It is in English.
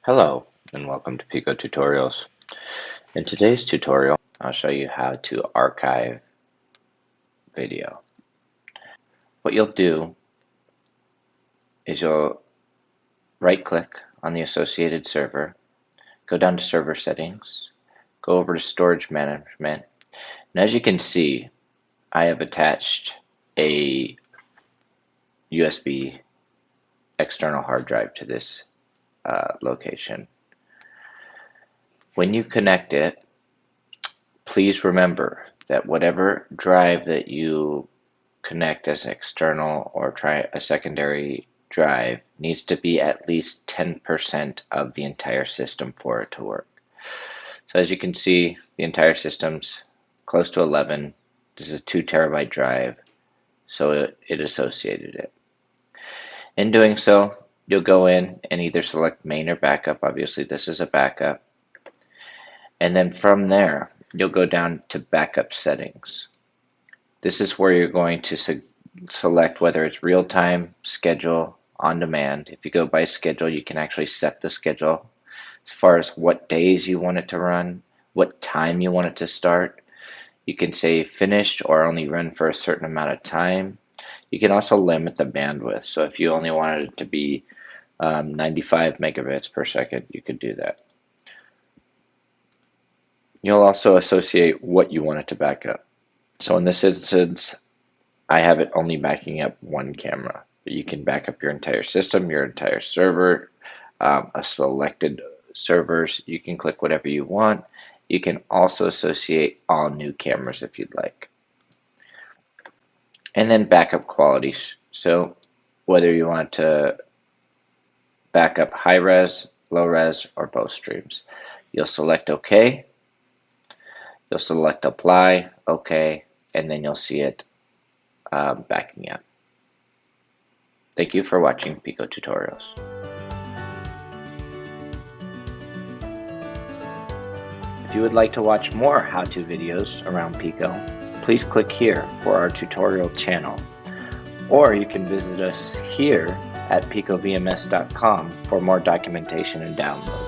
Hello and welcome to Piko Tutorials. In today's tutorial, I'll show you how to archive video. What you'll do is you'll right click on the associated server, go down to server settings, go over to storage management, and as you can see, I have attached a USB external hard drive to this location. When you connect it, please remember that whatever drive that you connect as external or try a secondary drive needs to be at least 10% of the entire system for it to work. So as you can see, the entire system's close to 11. This is a 2 terabyte drive, so it associated it. In doing so, you'll go in and either select main or backup. Obviously this is a backup. And then from there, you'll go down to backup settings. This is where you're going to select whether it's real-time, schedule, on demand. If you go by schedule, you can actually set the schedule as far as what days you want it to run, what time you want it to start. You can say finished or only run for a certain amount of time. You can also limit the bandwidth. So if you only wanted it to be 95 megabits per second, you could do that. You'll also associate what you want it to back up. So in this instance, I have it only backing up one camera. But you can back up your entire system, your entire server, a selected servers. You can click whatever you want. You can also associate all new cameras if you'd like. And then backup qualities. So whether you want to back up high res, low res, or both streams. You'll select OK. You'll select apply, OK, and then you'll see it backing up. Thank you for watching Piko Tutorials. If you would like to watch more how-to videos around Piko, please click here for our tutorial channel, or you can visit us here at PicoVMS.com for more documentation and downloads.